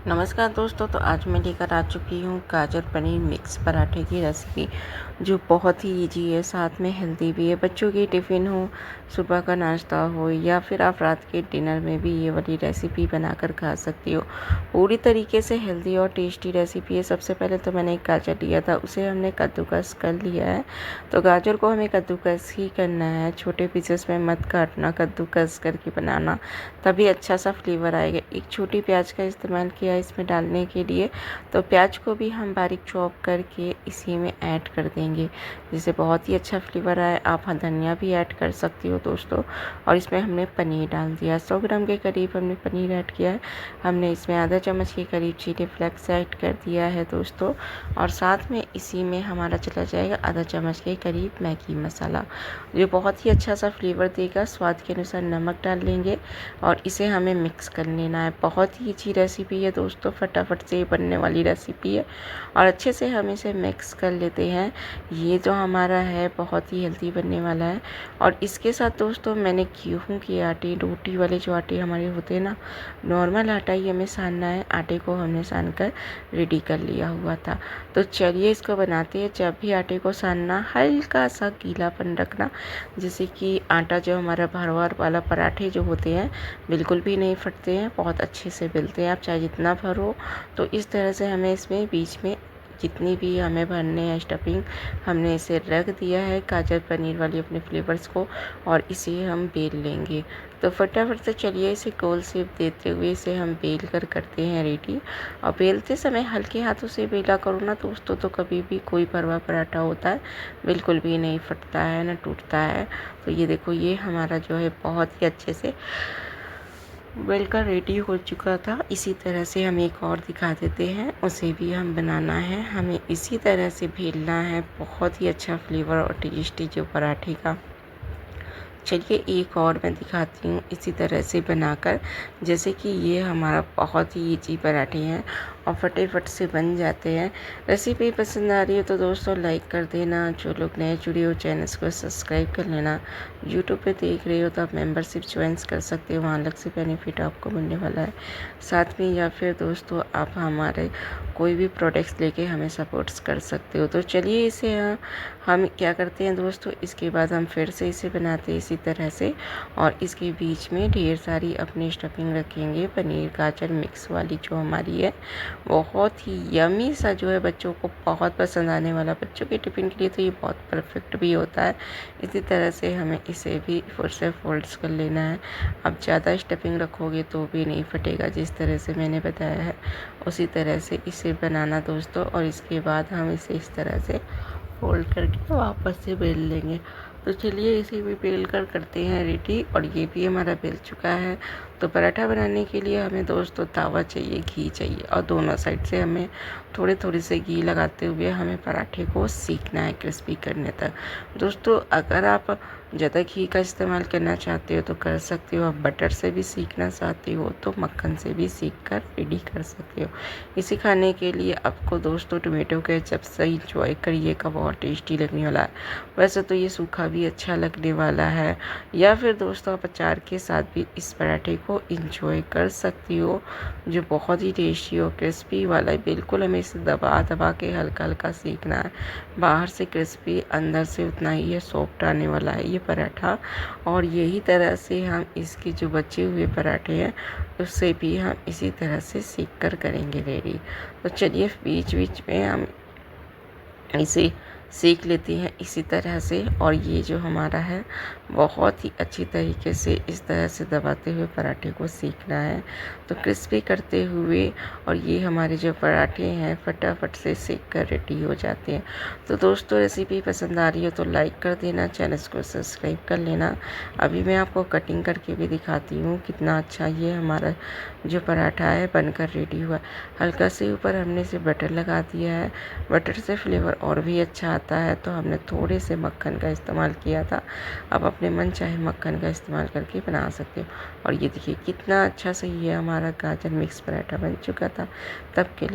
नमस्कार दोस्तों, तो आज मैं लेकर आ चुकी हूँ गाजर पनीर मिक्स पराठे की रेसिपी, जो बहुत ही इजी है, साथ में हेल्दी भी है। बच्चों की टिफ़िन हो, सुबह का नाश्ता हो, या फिर आप रात के डिनर में भी ये वाली रेसिपी बनाकर खा सकती हो। पूरी तरीके से हेल्दी और टेस्टी रेसिपी है। सबसे पहले तो मैंने एक गाजर लिया था, उसे हमने कद्दूकस कर लिया है। तो गाजर को हमें कद्दूकस ही करना है, छोटे पीसेस में मत काटना, कद्दूकस करके बनाना, तभी अच्छा सा फ्लेवर आएगा। एक छोटी प्याज का इस्तेमाल किया इसमें डालने के लिए, तो प्याज को भी हम बारीक चॉप करके इसी में ऐड कर देंगे, जिससे बहुत ही अच्छा फ्लेवर आए। आप धनिया भी ऐड कर सकती हो दोस्तों। और इसमें हमने पनीर डाल दिया, 100 ग्राम के करीब हमने पनीर ऐड किया है। हमने इसमें आधा चम्मच के करीब चिली फ्लेक्स ऐड कर दिया है दोस्तों। और साथ में इसी में हमारा चला जाएगा आधा चम्मच के करीब मैगी मसाला, जो बहुत ही अच्छा सा फ्लेवर देगा। स्वाद के अनुसार नमक डाल लेंगे और इसे हमें मिक्स कर लेना है। बहुत ही अच्छी रेसिपी है दोस्तों, फटाफट से बनने वाली रेसिपी है। और अच्छे से हम इसे मिक्स कर लेते हैं। ये जो हमारा है बहुत ही हेल्दी बनने वाला है। और इसके साथ दोस्तों मैंने गेहूं के आटे, रोटी वाले जो आटे हमारे होते हैं ना, नॉर्मल आटा ही हमें सानना है। आटे को हमने सान कर रेडी कर लिया हुआ था। तो चलिए इसको बनाते हैं। जब भी आटे को सानना, हल्का सा गीलापन रखना, जैसे कि आटा जो हमारा भरवार वाला पराठे जो होते हैं बिल्कुल भी नहीं फटते हैं, बहुत अच्छे से बेलते हैं। आप चाहे जितना भरो, तो इस तरह से हमें इसमें बीच में जितनी भी हमें भरने हैं स्टफिंग, हमने इसे रख दिया है गाजर पनीर वाली अपने फ्लेवर्स को, और इसे हम बेल लेंगे। तो फटाफट से चलिए इसे गोल शेप देते हुए इसे हम बेल कर करते हैं रेडी। और बेलते समय हल्के हाथों से बेला करो ना दोस्तों, तो कभी भी कोई भरवा पराठा होता है बिल्कुल भी नहीं फटता है ना टूटता है। तो ये देखो, ये हमारा जो है बहुत ही अच्छे से बेलकर रेडी हो चुका था। इसी तरह से हम एक और दिखा देते हैं, उसे भी हम बनाना है। हमें इसी तरह से बेलना है। बहुत ही अच्छा फ्लेवर और टेस्टी जो पराठे का। चलिए एक और मैं दिखाती हूँ इसी तरह से बनाकर। जैसे कि ये हमारा बहुत ही इजी पराठे हैं और फटाफट से बन जाते हैं। रेसिपी पसंद आ रही है तो दोस्तों लाइक कर देना। जो लोग नए जुड़े हो चैनल्स को सब्सक्राइब कर लेना। यूट्यूब पे देख रहे हो तो आप मेंबरशिप ज्वाइन कर सकते हो, वहाँ अलग से बेनिफिट आपको मिलने वाला है साथ में। या फिर दोस्तों आप हमारे कोई भी प्रोडक्ट्स लेके हमें सपोर्ट्स कर सकते हो। तो चलिए इसे हम क्या करते हैं दोस्तों, इसके बाद हम फिर से इसे बनाते हैं इसी तरह से। और इसके बीच में ढेर सारी अपनी स्टफिंग रखेंगे, पनीर गाजर मिक्स वाली जो हमारी है। बहुत ही यमी सा जो है, बच्चों को बहुत पसंद आने वाला। बच्चों के टिफ़िन के लिए तो ये बहुत परफेक्ट भी होता है। इसी तरह से हमें इसे भी फिर से फोल्ड्स कर लेना है। अब ज़्यादा स्टफिंग रखोगे तो भी नहीं फटेगा, जिस तरह से मैंने बताया है उसी तरह से इसे बनाना दोस्तों। और इसके बाद हम इसे इस तरह से फोल्ड करके वापस से बेल लेंगे। तो चलिए इसे भी बेल कर करते हैं रेडी। और ये भी हमारा बेल चुका है। तो पराठा बनाने के लिए हमें दोस्तों तावा चाहिए, घी चाहिए, और दोनों साइड से हमें थोड़े थोड़े से घी लगाते हुए हमें पराठे को सेकना है क्रिस्पी करने तक। दोस्तों अगर आप ज़्यादा घी का इस्तेमाल करना चाहते हो तो कर सकते हो। आप बटर से भी सीखना चाहते हो तो मक्खन से भी सीख कर रेडी कर सकते हो। इसे खाने के लिए आपको दोस्तों टोमेटो केचप से इंजॉय करिएगा, बहुत टेस्टी लगने वाला है। वैसे तो ये सूखा भी अच्छा लगने वाला है, या फिर दोस्तों आप अचार के साथ भी इस पराठे को इंजॉय कर सकती हो, जो बहुत ही टेस्टी और क्रिस्पी वाला है। बिल्कुल हमें इसे दबा दबा के हल्का हल्का सेकना है। बाहर से क्रिस्पी, अंदर से उतना ही है सॉफ्ट आने वाला है ये पराठा। और यही तरह से हम इसके जो बचे हुए पराठे हैं उससे भी हम इसी तरह से सेक कर करेंगे रेडी। तो चलिए बीच बीच में हम इसे सेक लेते हैं इसी तरह से। और ये जो हमारा है बहुत ही अच्छी तरीके से इस तरह से दबाते हुए पराठे को सेकना है, तो क्रिस्पी करते हुए। और ये हमारे जो पराठे हैं फटाफट से सेक कर रेडी हो जाते हैं। तो दोस्तों रेसिपी पसंद आ रही हो तो लाइक कर देना, चैनल को सब्सक्राइब कर लेना। अभी मैं आपको कटिंग करके भी दिखाती हूँ कितना अच्छा ये हमारा जो पराठा है बनकर रेडी हुआ। हल्का से ऊपर हमने इसे बटर लगा दिया है। बटर से फ्लेवर और भी अच्छा आता है, तो हमने थोड़े से मक्खन का इस्तेमाल किया था। आप अपने मन चाहे मक्खन का इस्तेमाल करके बना सकते हो। और ये देखिए कितना अच्छा से ये हमारा गाजर मिक्स पराठा बन चुका था। तब के लिए